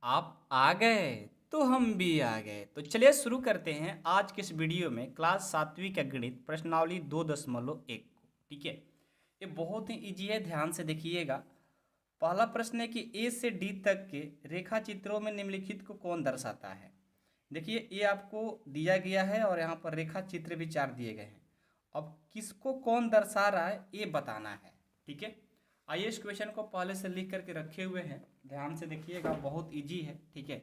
आप आ गए तो हम भी आ गए। तो चलिए शुरू करते हैं आज के इस वीडियो में क्लास 7वीं का गणित प्रश्नावली 2.1 को। ठीक है, ये बहुत ही इजी है, ध्यान से देखिएगा। पहला प्रश्न है कि ए से डी तक के रेखा चित्रों में निम्नलिखित को कौन दर्शाता है। देखिए, ये आपको दिया गया है और यहाँ पर रेखा चित्र भी 4 दिए गए हैं। अब किसको कौन दर्शा रहा है ये बताना है। ठीक है, आइए इस क्वेश्चन को पहले से लिख करके रखे हुए हैं, ध्यान से देखिएगा। बहुत इजी है, ठीक है,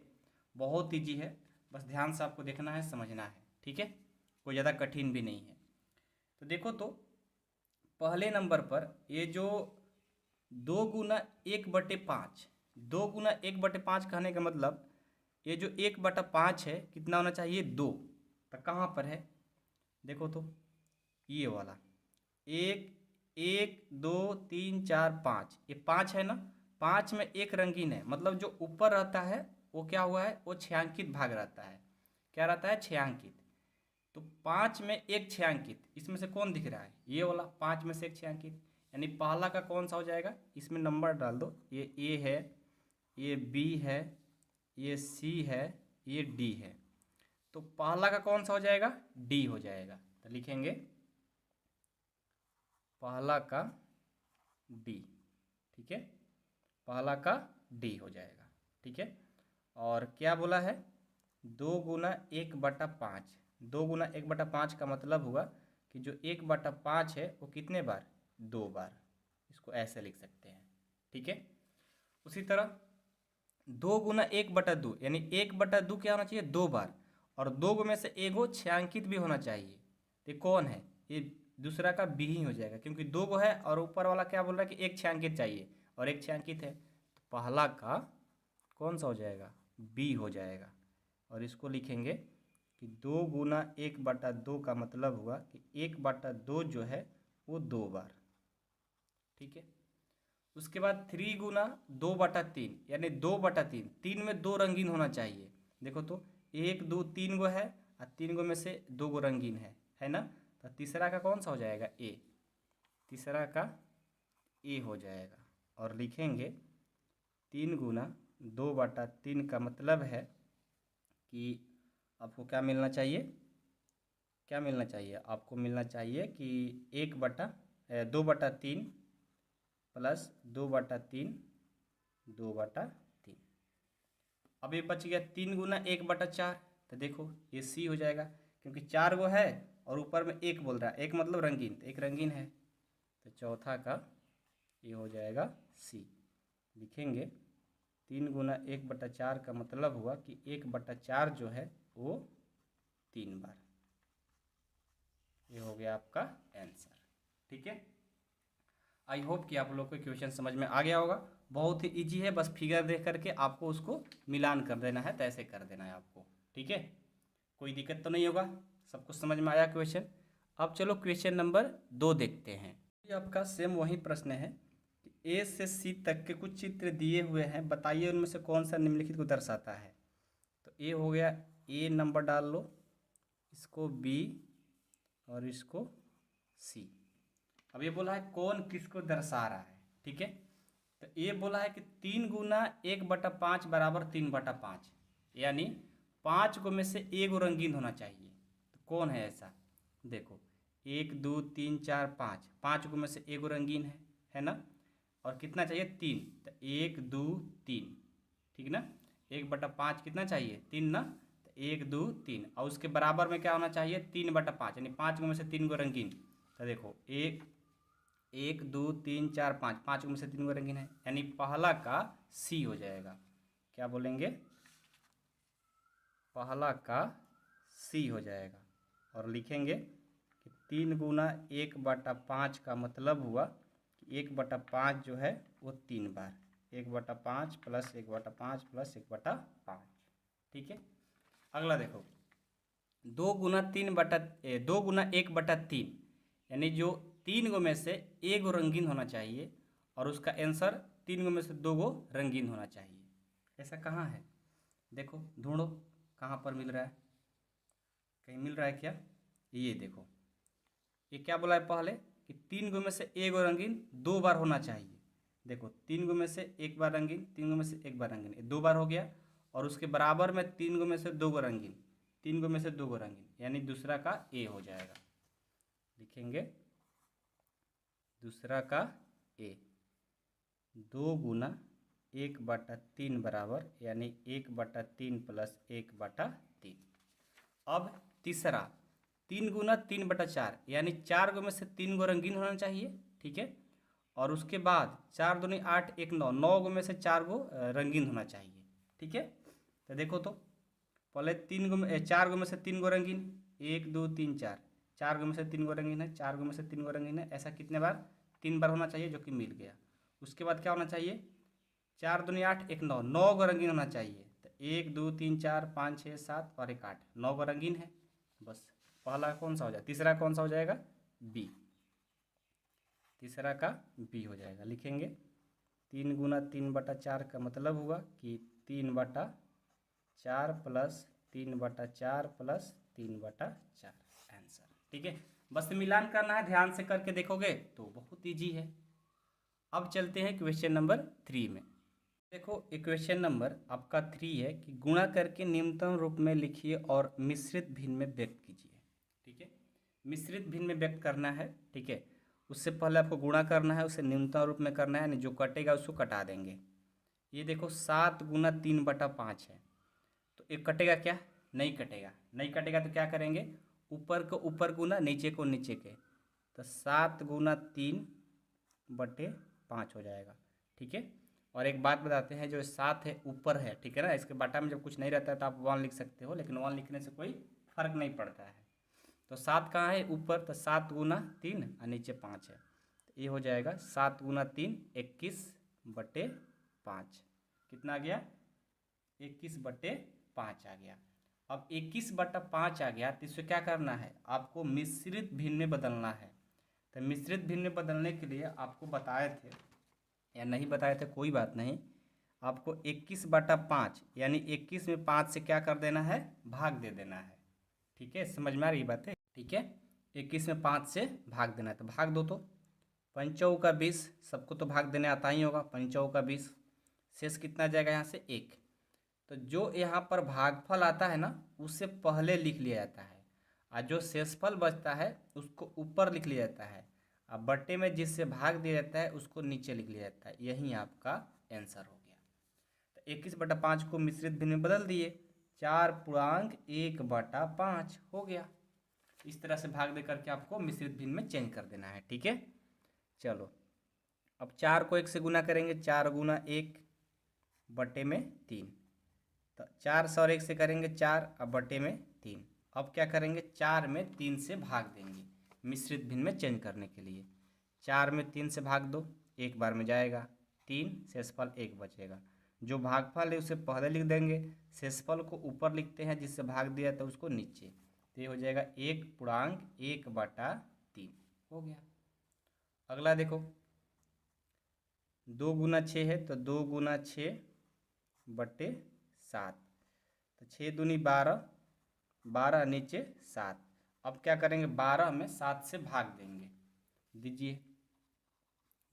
बहुत इजी है, बस ध्यान से आपको देखना है, समझना है। ठीक है, कोई ज़्यादा कठिन भी नहीं है। तो देखो, तो पहले नंबर पर ये जो 2 × 1/5, 2 × 1/5 कहने का मतलब ये जो 1/5 है कितना होना चाहिए, 2। तो कहाँ पर है, देखो तो ये वाला 1 1 2 3 4 5, ये 5 है ना। 5 में एक रंगीन है, मतलब जो ऊपर रहता है वो क्या हुआ है, वो छायांकित भाग रहता है। क्या रहता है, छायांकित। तो 5 में एक छायांकित, इसमें से कौन दिख रहा है, ये वाला 5 में से एक छायांकित। यानी पहला का कौन सा हो जाएगा, इसमें नंबर डाल दो। ये ए है, ये बी है, ये सी है, ये डी है। तो पहला का कौन सा हो जाएगा, डी हो जाएगा। तो लिखेंगे पहला का डी। ठीक है, पहला का डी हो जाएगा। ठीक है, और क्या बोला है, 2 × 1/5। 2 × 1/5 का मतलब हुआ कि जो 1/5 है वो कितने बार, 2 बार। इसको ऐसे लिख सकते हैं। ठीक है, उसी तरह 2 × 1/2, यानी 1/2 क्या होना चाहिए, 2 बार। और 2 में से एगो छायांकित भी होना चाहिए। तो ये कौन है, ये दूसरा का बी ही हो जाएगा, क्योंकि 2 गो है और ऊपर वाला क्या बोल रहा है कि एक छायांकित चाहिए और एक छायांकित है। तो पहला का कौन सा हो जाएगा, बी हो जाएगा। और इसको लिखेंगे कि 2 × 1/2 का मतलब हुआ कि 1/2 जो है वो 2 बार। ठीक है, उसके बाद 3 × 2/3, यानी 2/3। 3 में 2 रंगीन होना चाहिए। देखो तो 1 2 3 गो है और 3 गो में से 2 गो रंगीन है ना। तो तीसरा का कौन सा हो जाएगा, ए। तीसरा का ए हो जाएगा। और लिखेंगे 3 × 2/3 का मतलब है कि आपको क्या मिलना चाहिए, क्या मिलना चाहिए, आपको मिलना चाहिए कि 2/3 प्लस 2/3, 2/3। अब ये बच गया 3 × 1/4। तो देखो ये सी हो जाएगा, क्योंकि 4 गो है और ऊपर में एक बोल रहा है, एक मतलब रंगीन, तो एक रंगीन है। तो चौथा का ये हो जाएगा सी। लिखेंगे 3 × 1/4 का मतलब हुआ कि 1/4 जो है वो 3 बार। ये हो गया आपका आंसर। ठीक है, आई होप कि आप लोग को क्वेश्चन समझ में आ गया होगा। बहुत ही इजी है, बस फिगर देख करके आपको उसको मिलान कर देना है, तो ऐसे कर देना है आपको। ठीक है, कोई दिक्कत तो नहीं होगा, सब कुछ समझ में आया क्वेश्चन। अब चलो क्वेश्चन नंबर 2 देखते हैं। ये आपका सेम वही प्रश्न है कि ए से सी तक के कुछ चित्र दिए हुए हैं, बताइए उनमें से कौन सा निम्नलिखित को दर्शाता है। तो ए हो गया, ए नंबर डाल लो, इसको बी और इसको सी। अब ये बोला है कौन किसको दर्शा रहा है। ठीक है, तो ये बोला है कि 3 × 1/5 बराबर 3/5, यानी 5 गो में से एक रंगीन होना चाहिए। तो कौन है ऐसा, देखो 1 2 3 4 5, 5 गो में से एक रंगीन है ना। और कितना चाहिए, 3। तो 1 2 3, ठीक ना। 1/5 कितना चाहिए, 3 ना। तो 1 2 3, और उसके बराबर में क्या होना चाहिए, 3/5, यानी 5 गो में से 3 गो रंगीन। तो देखो 1 2 3 4 5, 5 में से 3 गो रंगीन है, यानी पहला का सी हो जाएगा। क्या बोलेंगे, पहला का सी हो जाएगा। और लिखेंगे कि 3 × 1/5 का मतलब हुआ कि 1/5 जो है वो 3 बार। 1/5 प्लस 1/5 प्लस 1/5। ठीक है, अगला देखो 2 × 1/3, यानी जो 3 गो में से एक गो रंगीन होना चाहिए और उसका आंसर 3 गो में से 2 गो रंगीन होना चाहिए। ऐसा कहाँ है, देखो ढूंढो कहाँ पर मिल रहा है, कहीं मिल रहा है क्या। ये देखो, ये क्या बोला है पहले कि 3 गो में से एक गो रंगीन 2 बार होना चाहिए। देखो 3 गो में से एक बार रंगीन, 3 गो में से एक बार रंगीन, 2 बार हो गया। और उसके बराबर में 3 गो में से 2 गो रंगीन, 3 गो में से 2 गो रंगीन, यानी दूसरा का ए हो जाएगा। लिखेंगे दूसरा का ए, 2 गुना 1/3 बराबर, यानी 1/3 प्लस 1/3। अब तीसरा 3 गुना 3/4, यानी 4 गो में से 3 गो रंगीन होना चाहिए, ठीक है। और उसके बाद 4 दूनी 8, 1 9, 9 गो में से 4 गो रंगीन होना चाहिए, ठीक है। तो देखो तो पहले 4 गो में से 3 गो रंगीन, 1 2 3 4, 4 गो में से 3 गो रंगीन है, 4 गो में से 3 गो रंगीन है, ऐसा कितने बार? 3 बार होना चाहिए, जो कि मिल गया। उसके बाद क्या होना चाहिए? 4 दूनी 8, 1 9, 9 गो रंगीन होना चाहिए। तो 1 2 3 4 5 6 7 और 1 8, 9 गो रंगीन है। बस पहला कौन सा हो जाएगा? तीसरा कौन सा हो जाएगा? बी। तीसरा का बी हो जाएगा। लिखेंगे 3 गुना 3/4 का मतलब हुआ कि 3/4 प्लस 3/4 प्लस 3/4 आंसर, ठीक है। बस मिलान करना है, ध्यान से करके देखोगे तो बहुत ईजी है। अब चलते हैं क्वेश्चन नंबर 3 में। देखो इक्वेशन नंबर आपका 3 है कि गुणा करके निम्नतम रूप में लिखिए और मिश्रित भिन्न में व्यक्त कीजिए, ठीक है। मिश्रित भिन्न में व्यक्त करना है, ठीक है। उससे पहले आपको गुणा करना है, उसे निम्नतम रूप में करना है, यानी जो कटेगा उसको कटा देंगे। ये देखो 7 गुना 3/5 है, तो एक कटेगा क्या? नहीं कटेगा। नहीं कटेगा तो क्या करेंगे? ऊपर को ऊपर गुना, नीचे को नीचे के, तो 7 गुना 3/5 हो जाएगा, ठीक है। और एक बात बताते हैं, जो 7 है ऊपर है, ठीक है ना। इसके बाटा में जब कुछ नहीं रहता है तो आप 1 लिख सकते हो, लेकिन 1 लिखने से कोई फर्क नहीं पड़ता है। तो 7 कहाँ है? ऊपर, तो 7 गुना 3 और नीचे 5 है, तो ये हो जाएगा 7 गुना 3 21/5। कितना आ गया? 21/5 आ गया। अब 21/5 आ गया तो इससे क्या करना है? आपको मिश्रित भिन्न में बदलना है। तो मिश्रित भिन्न में बदलने के लिए आपको बताए थे या नहीं बताए थे, कोई बात नहीं। आपको 21/5 यानी 21 में 5 से क्या कर देना है? भाग दे देना है, ठीक है। समझ में आ रही बात है? ठीक है, 21 में 5 से भाग देना है, तो भाग दो। तो 5 का 20, सबको तो भाग देने आता ही होगा। 5 का 20, शेष कितना जाएगा यहाँ से? 1। तो जो यहाँ पर भागफल आता है ना, उससे पहले लिख लिया जाता है, और जो शेषफल बचता है उसको ऊपर लिख लिया जाता है, और बट्टे में जिससे भाग दिया जाता है उसको नीचे लिख लिया जाता है। यही आपका आंसर हो गया। तो 21/5 को मिश्रित भिन्न में बदल दिए, 4.1/5 हो गया। इस तरह से भाग दे करके आपको मिश्रित भिन्न में चेंज कर देना है, ठीक है। चलो अब 4 को 1 से गुना करेंगे, 4 गुना 1 बटे में 3, तो 4 से और 1 से करेंगे 4 अब बटे में 3। अब क्या करेंगे? 4 में 3 से भाग देंगे मिश्रित भिन्न में चेंज करने के लिए। 4 में 3 से भाग दो, एक बार में जाएगा 3, शेषफल 1 बचेगा। जो भागफल है उसे पहले लिख देंगे, शेषफल को ऊपर लिखते हैं, जिससे भाग दिया तो उसको नीचे। तो ये हो जाएगा 1/1/3 हो गया। अगला देखो 2 गुना 6 है, तो 2 गुना 6/7, तो 6 दूनी 12, 12 नीचे 7। अब क्या करेंगे? 12 में 7 से भाग देंगे, दीजिए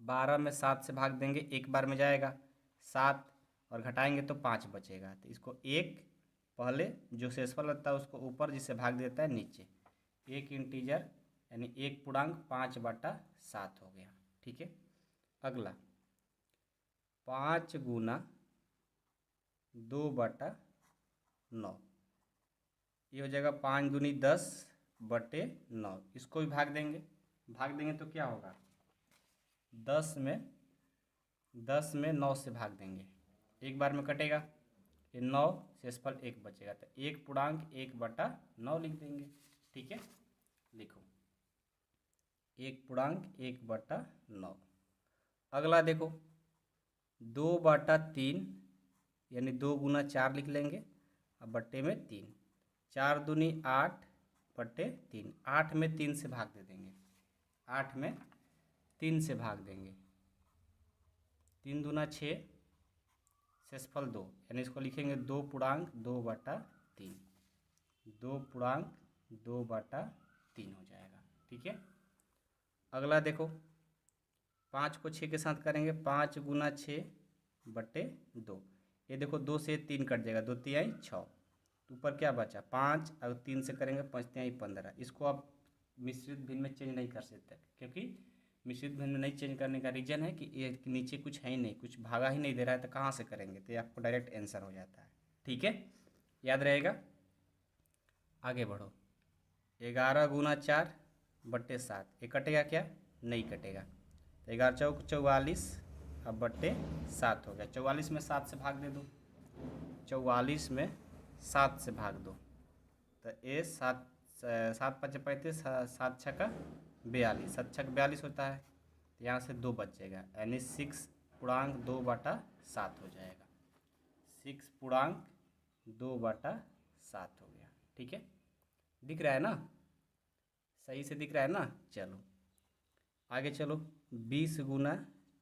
12 में 7 से भाग देंगे, एक बार में जाएगा 7, और घटाएंगे तो 5 बचेगा। तो इसको एक पहले जो शेषफल लगता है उसको ऊपर, जिससे भाग देता है नीचे। एक इंटीजर यानी 1/5/7 हो गया, ठीक है। अगला 5 गुना 2/9, ये हो जाएगा 5 दूनी 10/9। इसको भी भाग देंगे, भाग देंगे तो क्या होगा? 10 में 9 से भाग देंगे, एक बार में कटेगा, ये 9, शेषफल 1 बचेगा, तो 1/1/9 लिख देंगे, ठीक है। लिखो 1/1/9। अगला देखो 2/3 यानी 2 गुना 4 लिख लेंगे, अब बट्टे में 3, 4 दूनी 8/3, 8 में 3 से भाग दे देंगे, 8 में 3 से भाग देंगे, 3 दूना 6, शेषफल 2, यानी इसको लिखेंगे 2/2/3, 2/2/3 हो जाएगा, ठीक है। अगला देखो 5 को 6 के साथ करेंगे, 5 गुना 6/2, ये देखो 2 से 3 कट जाएगा, 2 तिहाई 6, ऊपर क्या बचा 5, और 3 से करेंगे 5 तिहाई 15। इसको आप मिश्रित भिन्न में चेंज नहीं कर सकते, क्योंकि मिश्रित भिन्न में नहीं चेंज करने का रीज़न है कि ये नीचे कुछ है ही नहीं, कुछ भागा ही नहीं दे रहा है, तो कहाँ से करेंगे, तो ये आपको डायरेक्ट आंसर हो जाता है। ठीक है, याद रहेगा। आगे बढ़ो। 11 गुना 4 बट्टे 7, ये कटेगा क्या, नहीं कटेगा, तो 11 चौक 44, अब बट्टे 7 हो गया। 44 में 7 से भाग दे दो, 44 में 7 से भाग दो, तो ये 7 7 5 35, 7 6 का 42, 7 6 42 होता है, तो यहाँ से 2 बच जाएगा, यानी 6/2/7 हो जाएगा। 6/2/7 हो गया। ठीक है, दिख रहा है ना, सही से दिख रहा है ना। चलो आगे चलो। 20 गुना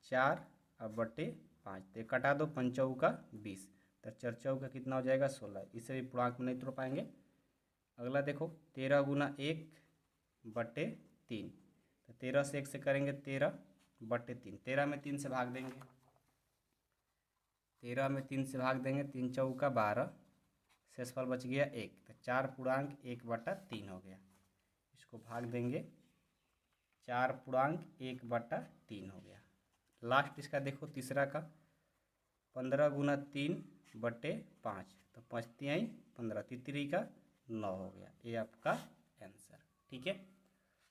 4 अब बट्टे 5, तो कटा दो, 5 चौका 20, तो 4 चौका कितना हो जाएगा 16, इसे भी पूर्णांक में नहीं तोड़ पाएंगे। अगला देखो 13 गुना 1 बट्टे 3, तो 13 से 1 से करेंगे 13 बट्टे 3, 13 में 3 से भाग देंगे, 13 में 3 से भाग देंगे, 3 चौका 12, शेषफल बच गया 1, तो 4/1/3 हो गया। इसको भाग देंगे, 4/1/3 हो गया। लास्ट इसका देखो तीसरा का 15 गुना 3 बट्टे 5, तो 5 तिहाई 15, तितरी का 9 हो गया। ये आपका आंसर। ठीक है,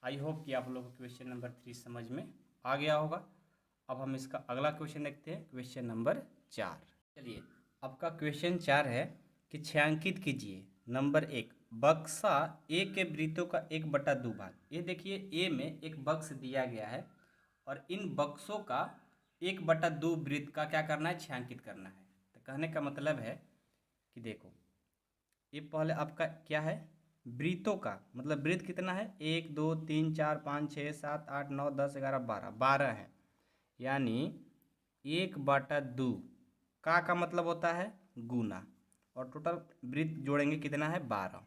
आई होप कि आप लोगों को क्वेश्चन नंबर 3 समझ में आ गया होगा। अब हम इसका अगला क्वेश्चन देखते हैं, क्वेश्चन नंबर 4। चलिए, आपका क्वेश्चन 4 है कि छायांकित कीजिए। नंबर 1, बक्सा ए के वृत्तों का 1/2 भाग। ये देखिए, ए में एक बक्स दिया गया है और इन बक्सों का 1/2 वृत्त का क्या करना है, छायांकित करना है। तो कहने का मतलब है कि देखो, ये पहले आपका क्या है, वृत्तों का मतलब वृत्त कितना है, 1 2 3 4 5 6 7 8 9 10 11 12, 12 है, यानी 1/2 का मतलब होता है गुना, और टोटल वृत्त जोड़ेंगे कितना है 12।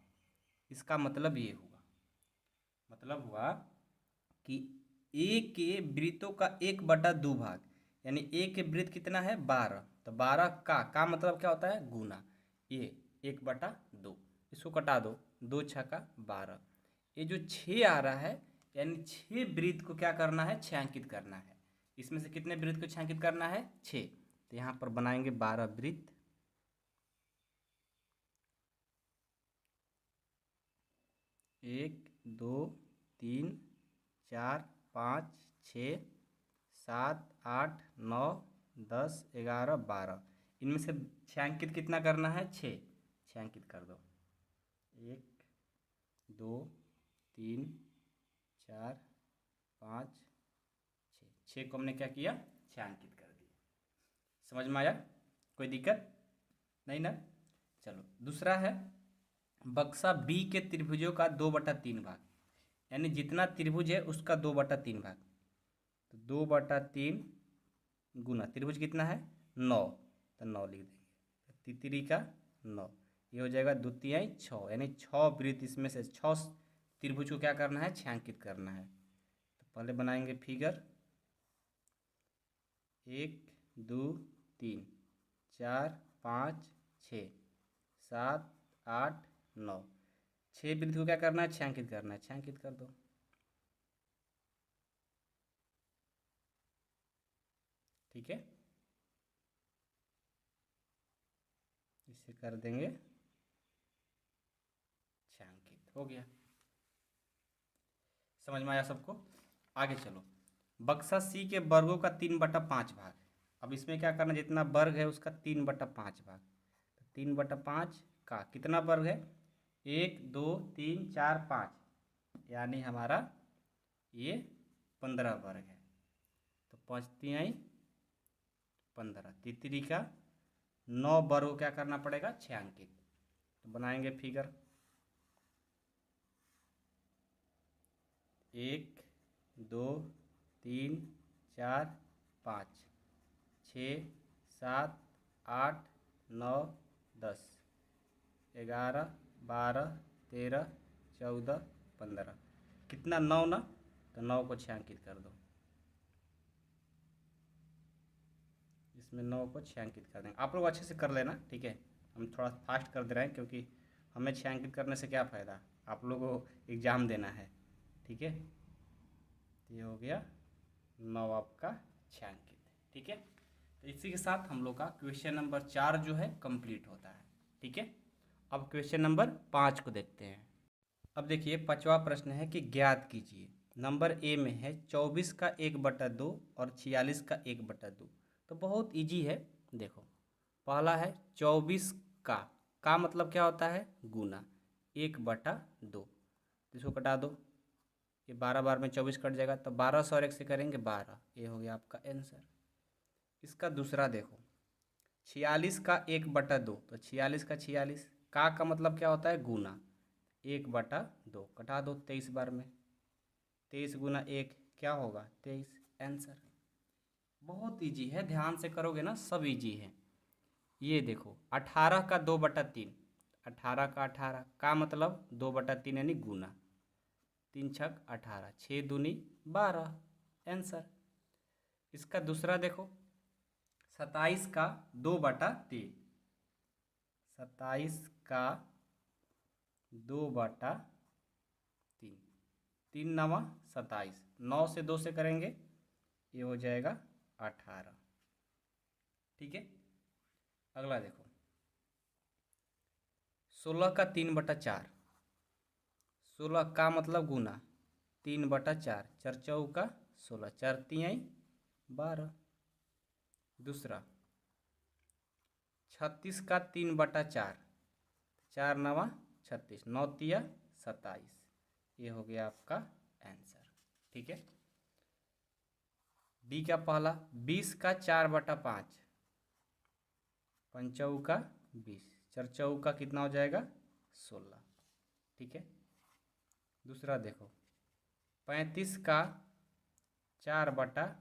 इसका मतलब ये हुआ, मतलब हुआ कि ए के वृत्तों का 1/2 भाग, यानी ए के वृत्त कितना है 12, तो 12 का मतलब क्या होता है गुना, ये 1/2। इसको कटा दो, 2 6 का 12, ये जो 6 आ रहा है, यानी 6 वृत्त को क्या करना है, छायांकित करना है। इसमें से कितने वृत्त को छायांकित करना है, 6, तो यहाँ पर बनाएंगे 12 वृत्त। 1 2 3 4 5 6 7 8 9 10 11 12, इनमें से छायांकित कितना करना है, 6, छायांकित कर दो। 1 2 3 4 5 6 को हमने क्या किया, छायांकित कर दिया। समझ में आया, कोई दिक्कत नहीं ना। चलो दूसरा है, बक्सा बी के त्रिभुजों का 2/3 भाग, यानी जितना त्रिभुज है उसका 2/3 भाग, तो 2/3 गुना त्रिभुज कितना है 9, तो 9 लिख देंगे, तितरी का 9, ये हो जाएगा 2 तिहाई 6, यानी 6 वृत्त, इसमें से 6 त्रिभुज को क्या करना है, छायांकित करना है। तो पहले बनाएंगे फिगर, 1 2 3 4 5 6 7 8 9, 6 वृत्त को क्या करना है, छायांकित करना है, छायांकित कर दो। ठीक है, इसे कर देंगे छायांकित, हो गया। समझ में आया सबको। आगे चलो, बक्सा सी के वर्गों का 3/5 भाग। अब इसमें क्या करना, जितना वर्ग है उसका 3/5 भाग, तो 3/5 का कितना वर्ग है, 1 2 3 4 5, यानी हमारा ये 15 वर्ग है, तो 5 तिहाई 15, तितरी का 9 वर्ग को क्या करना पड़ेगा, छायांकित। तो बनाएंगे फिगर, 1 2 3 4 5 6 7 8 9 10 11 12 13 14 15, कितना 9 ना, तो 9 को छायांकित कर दो। इसमें 9 को 6 अंकित कर देंगे। आप लोग अच्छे से कर लेना, ठीक है। हम थोड़ा फास्ट कर दे रहे हैं क्योंकि हमें 6 अंकित करने से क्या फ़ायदा, आप लोगों को एग्ज़ाम देना है, ठीक है। तो ये हो गया 9 आपका 6 अंकित, ठीक है। तो इसी के साथ हम लोग का क्वेश्चन नंबर 4 जो है कंप्लीट होता है, ठीक है। अब क्वेश्चन नंबर 5 को देखते हैं। अब देखिए 5वां प्रश्न है कि ज्ञात कीजिए। नंबर ए में है 24 का 1/2 और 46 का 1/2। तो बहुत इजी है। देखो पहला है 24 का मतलब क्या होता है, गुना 1/2। इसको कटा दो, ये 12 बार में 24 कट जाएगा, तो 12 और 1 से करेंगे 12। ये हो गया आपका आंसर। इसका दूसरा देखो 46 का 1/2, तो 46 का 46 का मतलब क्या होता है, गुना 1/2। कटा दो 23 बार में, 23 गुना 1 क्या होगा 23, आंसर। बहुत इजी है, ध्यान से करोगे ना सब इजी है। ये देखो 18 का 2/3, 18 का 18 का मतलब 2/3 यानी गुना, 3 छक 18, 6 दूनी 12, आंसर। इसका दूसरा देखो 27 का 2/3, 27 का 2/3, 3 9 27, 9 से 2 से करेंगे ये हो जाएगा 18, ठीक है। अगला देखो 16 का 3/4, 16 का मतलब गुना 3/4, 4 चौका 16, 4 तिहाई 12। दूसरा 36 का 3/4, 4 9 36, 9 तिया 27। ये हो गया आपका आंसर, ठीक है। डी का पहला 20 का 4/5, 5 चौका 20, 4 चौका कितना हो जाएगा 16, ठीक है। दूसरा देखो 35 का 4/5,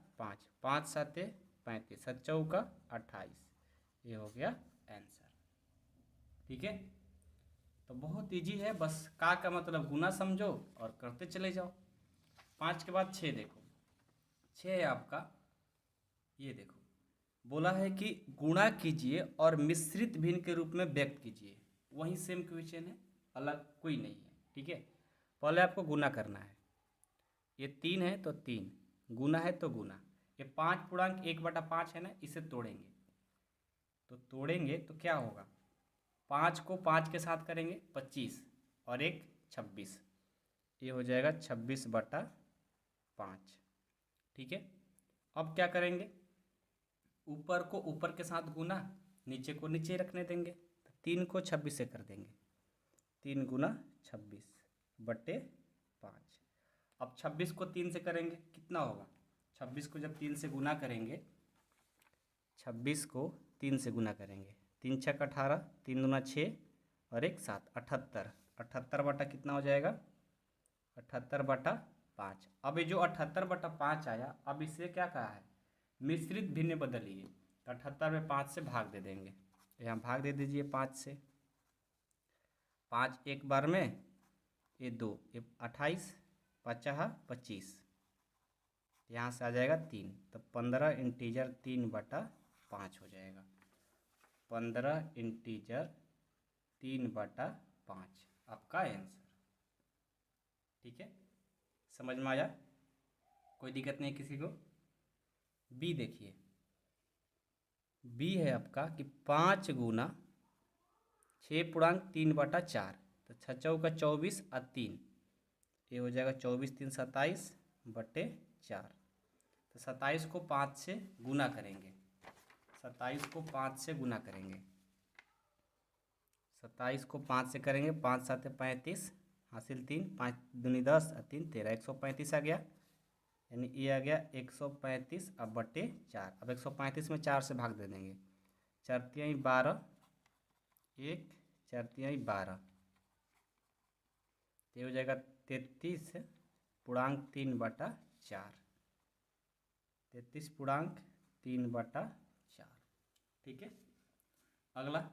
5 7 35, 7 चौका 28। ये हो गया आंसर, ठीक है। तो बहुत इजी है, बस का मतलब गुना समझो और करते चले जाओ। 5 के बाद 6 देखो, 6 है आपका, ये देखो बोला है कि गुणा कीजिए और मिश्रित भिन्न के रूप में व्यक्त कीजिए। वही सेम क्वेश्चन है, अलग कोई नहीं है, ठीक है। पहले आपको गुना करना है, ये 3 है तो 3, गुना है तो गुना, ये 5 पूर्णांक 1/5 है ना, इसे तोड़ेंगे। तो तोड़ेंगे तो क्या होगा, 5 को 5 के साथ करेंगे 25 और 1 26, ये हो जाएगा 26/5, ठीक है। अब क्या करेंगे, ऊपर को ऊपर के साथ गुना, नीचे को नीचे रखने देंगे। तो 3 को 26 से कर देंगे, 3 गुना 26/5। अब 26 को 3 से करेंगे कितना होगा, 26 को जब 3 से गुना करेंगे, 26 को 3 से गुना करेंगे, 3 छक 18, 3 दूना 6 और 1 7, 78, 78 बटा कितना हो जाएगा 78/5। अब ये जो 78/5 आया, अब इसे क्या कहा है, मिश्रित भिन्न बदलिए। तो 78 में 5 से भाग दे देंगे, तो यहाँ भाग दे दीजिए 5 से, 5 एक बार में, ये 2, ये 28, 5 25, यहाँ से आ जाएगा 3, तो 15 इंटीजर 3/5 हो जाएगा, 15 इंटीजर 3/5 आपका आंसर, ठीक है। समझ में आया, कोई दिक्कत नहीं किसी को। बी देखिए, बी है आपका कि 5 गुना 6 पूर्णांक 3/4, तो 6 चौका 24 और 3, ये हो जाएगा 24 3 27/4। तो 27 को 5 से गुना करेंगे, 27 को 5 से गुना करेंगे, 27 को 5 से करेंगे, 5 7 35, हासिल 3, 5 दूनी 10 और 3 13, 135 आ गया, यानी ये आ गया 135 अब बटे 4। अब 135 में 4 से भाग दे देंगे, 4 तिहाई 12, 1 4 तिहाई 12, ये हो जाएगा 33 पूर्णांक 3/4, 33 पूर्णांक 3/4, ठीक है। अगला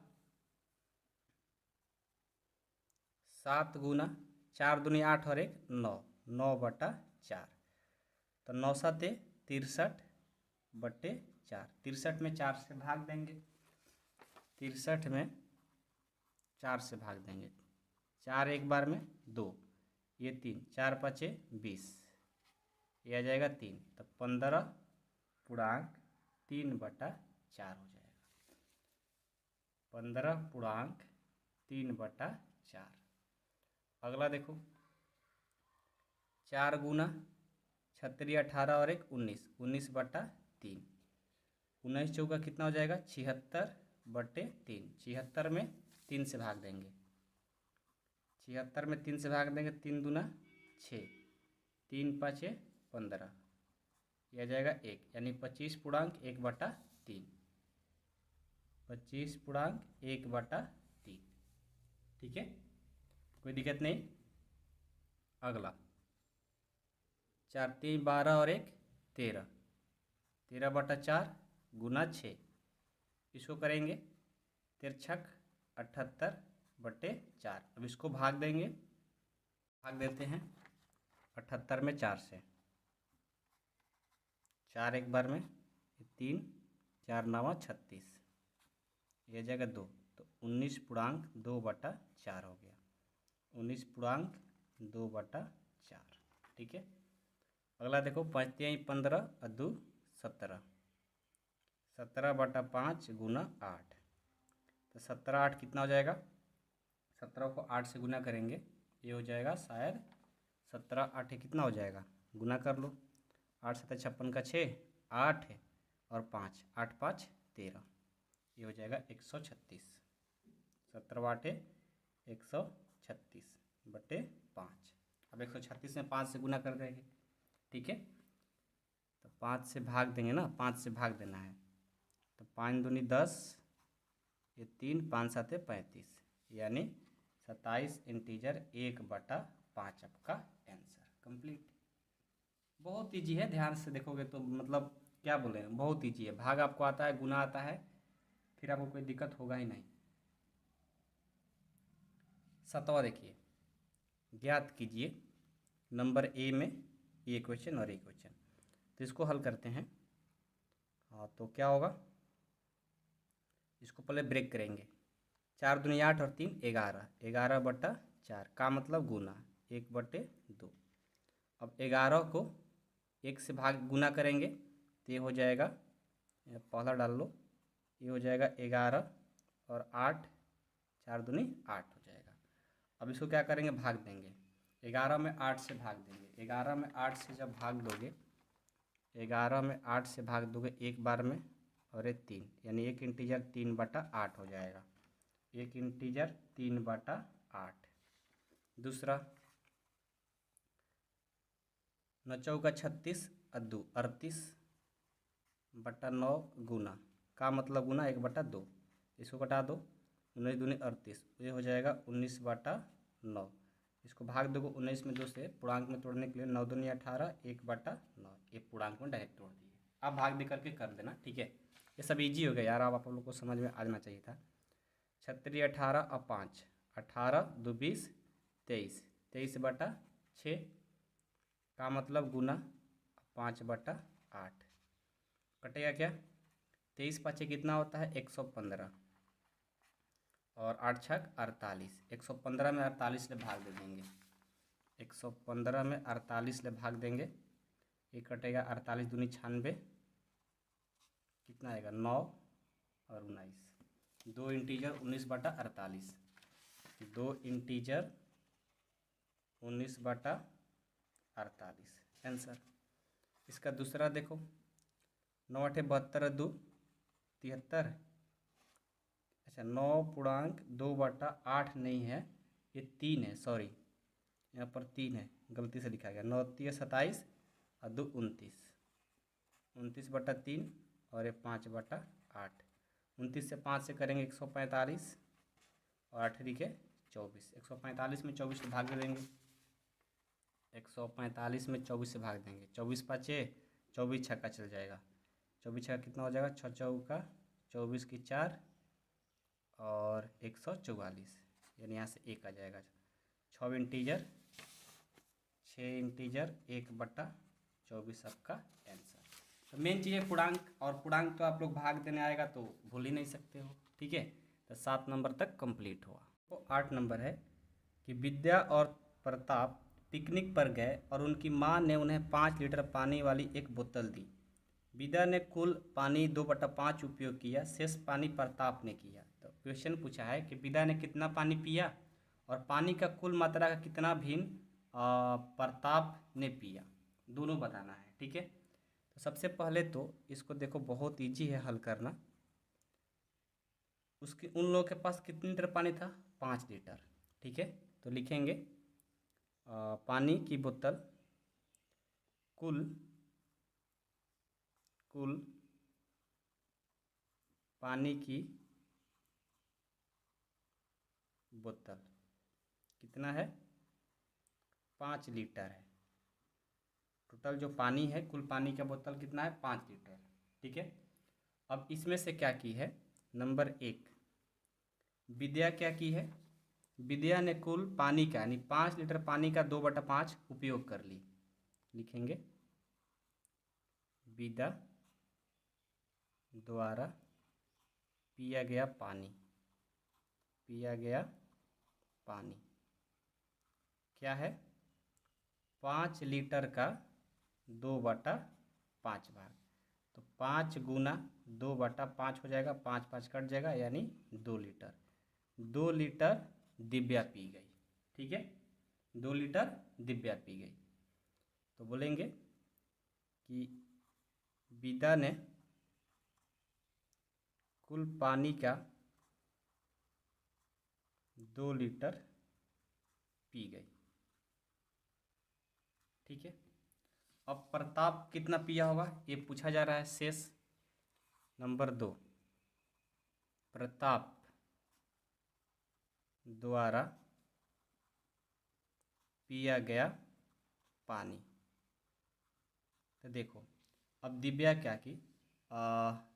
7 गुना 4 दूनी 8 और 1 9, 9/4, तो 9 7 63/4, 4। 63 में 4 से भाग देंगे, 63 में 4 से भाग देंगे, 4 एक बार में 2, ये 3, 4 पचे 20, ये आ जाएगा 3, तो 15.3/4 हो जाएगा, 15.3/4। अगला देखो, 4 गुना 36, 18 और 1 19, 19/3, 19 चौका कितना हो जाएगा 76/3। 76 में 3 से भाग देंगे, 76 में 3 से भाग देंगे, 3 दूना 6, 3 पाँचे 15, यह आ जाएगा 1, यानी 25.1/3, 25.1/3। ठीक है, कोई दिक्कत नहीं। अगला 4 3 12 और 1 13, 13/4 गुना 6, इसको करेंगे 13 78/4। अब इसको भाग देंगे, भाग देते हैं 78 में 4 से, 4 एक बार में 3, 4 9 36, यह जाएगा 2, तो 19.2/4 हो गया, 19.2/4। ठीक है, अगला देखो 5 3 15 और 2 17, 17/5 गुना 8, तो 17 8 कितना हो जाएगा, 17 को 8 से गुना करेंगे, ये हो जाएगा शायद 17 8 कितना हो जाएगा, गुना कर लो, 8 7 56 का 6, 8 और 5, 8 5 13, ये हो जाएगा 136, 17 8 136/5। अब 136 में 5 से गुना कर देंगे। ठीक है, तो 5 से भाग देंगे ना, 5 से भाग देना है, तो 5 दूनी 10, ये 3 5 7 35, यानी 27 इंटीजर 1/5 आपका आंसर कंप्लीट। बहुत ईजी है, ध्यान से देखोगे तो मतलब क्या बोले, बहुत ईजी है। भाग आपको आता है, गुना आता है, फिर आपको कोई दिक्कत होगा ही नहीं। 7वां देखिए, ज्ञात कीजिए नंबर ए में ये क्वेश्चन और ये क्वेश्चन, तो इसको हल करते हैं। हाँ, तो क्या होगा, इसको पहले ब्रेक करेंगे, 4 दूनी 8 और 3 11, 11/4 का मतलब गुना 1/2। अब 11 को 1 से भाग गुना करेंगे तो ये हो जाएगा, पहला डाल लो, ये हो जाएगा 11 और 8, 4 दूनी 8 हो जाएगा। अब इसको क्या करेंगे, भाग देंगे, 11 में 8 से भाग देंगे, 11 में 8 से जब भाग दोगे, 11 में 8 से भाग दोगे एक बार में, और ये 3, यानी एक इंटीजर 3/8 हो जाएगा, एक इंटीजर 3/8। दूसरा 9 चौका 36 और 2 38/9 गुना का मतलब गुना 1/2, इसको घटा दो, 19 दूनी 38, ये हो जाएगा 19/9। इसको भाग दोगे 19 में 2 से, पूर्णांक में तोड़ने के लिए 9 दूनी 18, 1/9, ये पूर्णांक में डायरेक्ट तोड़ दिए। अब भाग दे करके कर देना। ठीक है, ये सब इजी हो गया यार, अब आप लोग को समझ में आ जाना चाहिए था। 36 18 और 5, 18 2 20 23, 23/6 का मतलब गुना 5/8, कटेगा क्या, 23 5 कितना होता है 115, और 8 6 48, 115 में 48 ले भाग दे देंगे, 115 में 48 ले भाग देंगे, ये कटेगा 48 दूनी 96, कितना आएगा 9 और 19, 2 इंटीजर 19/48, 2 इंटीजर 19/48 आंसर। इसका दूसरा देखो, 9 8 72 2 73, अच्छा 9.2/8 नहीं है, ये 3 है, सॉरी यहाँ पर 3 है, गलती से लिखा गया, 9 3 27 और 2 29, 29/3 और ये 5/8, 29 से 5 से करेंगे 145 और 8 के 24, 145 में 24 से भाग देंगे, 145 में 24 से भाग देंगे, 24 5 24 छक्का चल जाएगा, 24 छक्का कितना हो जाएगा, 6 चौका 24 की 4 और 144, यानी यहाँ से 1 आ जाएगा, 6 इंटीजर 1/24 आपका आंसर। तो मेन चीज़ है पूर्णांक, और पूर्णांक तो आप लोग भाग देने आएगा तो भूल ही नहीं सकते हो। ठीक है, तो 7 नंबर तक कंप्लीट हुआ। तो 8 नंबर है कि विद्या और प्रताप पिकनिक पर गए और उनकी माँ ने उन्हें 5 लीटर पानी वाली एक बोतल दी। विद्या ने कुल पानी 2/5 उपयोग किया, शेष पानी प्रताप ने किया। तो क्वेश्चन पूछा है कि विद्या ने कितना पानी पिया और पानी का कुल मात्रा का कितना भिन्न प्रताप ने पिया, दोनों बताना है। ठीक है, तो सबसे पहले तो इसको देखो, बहुत इजी है हल करना। उसके उन लोगों के पास कितने लीटर पानी था? 5 लीटर। ठीक है, तो लिखेंगे पानी की बोतल कुल पानी की बोतल कितना है? 5 लीटर है। टोटल जो पानी है, कुल पानी का बोतल कितना है? 5 लीटर। ठीक है, अब इसमें से क्या की है? नंबर 1 विद्या क्या की है? विद्या ने कुल पानी का यानी 5 लीटर पानी का 2/5 उपयोग कर ली। लिखेंगे विद्या द्वारा पिया गया पानी क्या है? 5 लीटर का 2/5 भाग, तो 5 गुना 2/5 हो जाएगा, 5 5 कट जाएगा, यानी 2 लीटर। 2 लीटर दिव्या पी गई। ठीक है, 2 लीटर दिव्या पी गई। तो बोलेंगे कि विद्या ने कुल पानी का 2 लीटर पी गई। ठीक है, अब प्रताप कितना पिया होगा ये पूछा जा रहा है। शेष नंबर 2 प्रताप द्वारा पिया गया पानी। तो देखो, अब दिव्या क्या की?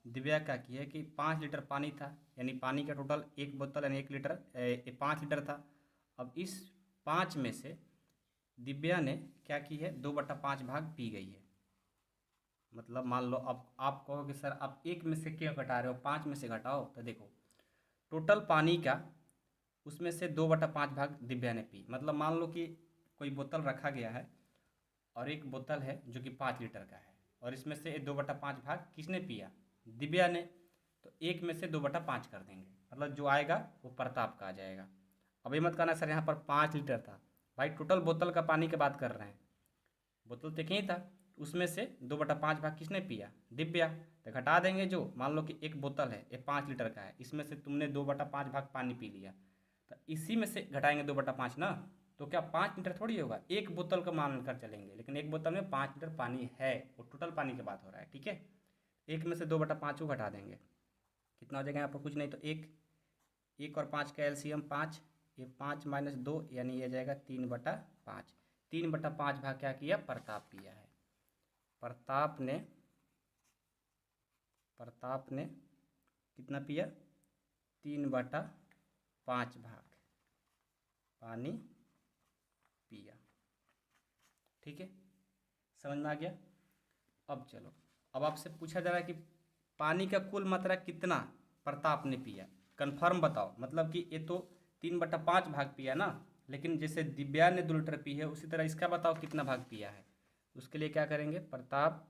दिव्या क्या की है कि 5 लीटर पानी था, यानी पानी का टोटल एक बोतल यानी 1 लीटर 5 लीटर था। अब इस 5 में से दिव्या ने क्या की है? 2/5 भाग पी गई है। मतलब मान लो, अब आप कहोगे सर आप 1 में से क्यों घटा रहे हो? 5 में से घटाओ। तो देखो, टोटल पानी का उसमें से 2/5 भाग दिव्या ने पी। मतलब मान लो कि कोई बोतल रखा गया है और एक बोतल है जो कि 5 लीटर का है, और इसमें से 2/5 भाग किसने पिया? दिव्या ने। तो 1 में से 2/5 कर देंगे, मतलब जो आएगा वो प्रताप का आ जाएगा। अब ये मत कहना सर यहाँ पर 5 लीटर था, भाई टोटल बोतल का पानी की बात कर रहे हैं, बोतल तो एक ही था, उसमें से 2/5 भाग किसने पिया? दिव्या। तो घटा देंगे, जो मान लो कि एक बोतल है ये 5 लीटर का है, इसमें से तुमने 2/5 भाग पानी पी लिया, तो इसी में से घटाएंगे 2/5 ना, तो क्या 5 लीटर थोड़ी होगा? एक बोतल का मान कर चलेंगे, लेकिन एक बोतल में 5 लीटर पानी है, वो टोटल पानी की बात हो रहा है। ठीक है, 1 में से 2/5 को घटा देंगे, कितना हो जाएगा यहाँ पर? कुछ नहीं तो 1 और 5 का एलसीएम 5, ये 5 - 2 यानी ये जाएगा 3/5। 3/5 भाग क्या किया? प्रताप पिया है। प्रताप ने कितना पिया? 3/5 भाग पानी पिया। ठीक है, समझ में आ गया? अब चलो, अब आपसे पूछा जा रहा है कि पानी का कुल मात्रा कितना प्रताप ने पिया, कंफर्म बताओ। मतलब कि ये तो 3/5 भाग पिया ना, लेकिन जैसे दिव्या ने 2 लीटर पी है, उसी तरह इसका बताओ कितना भाग पिया है। उसके लिए क्या करेंगे? प्रताप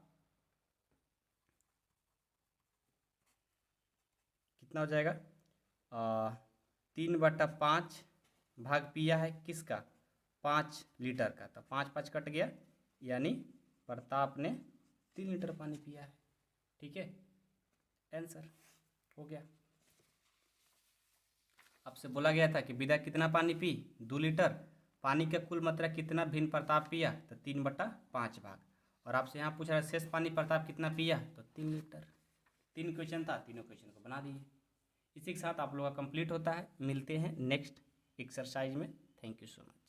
कितना हो जाएगा? 3/5 भाग पिया है किसका? 5 लीटर का, तो 5 5 कट गया, यानी प्रताप ने 3 लीटर पानी पिया है। ठीक है, आंसर हो गया। आपसे बोला गया था कि विद्या कितना पानी पी? 2 लीटर। पानी का कुल मात्रा कितना भिन्न प्रताप पिया? तो 3/5 भाग। और आपसे यहाँ पूछ रहा है शेष पानी प्रताप कितना पिया? तो 3 लीटर। 3 क्वेश्चन था, तीनों क्वेश्चन को बना दिए। इसी के साथ आप लोग का कंप्लीट होता है। मिलते हैं नेक्स्ट एक्सरसाइज में। Thank you so much.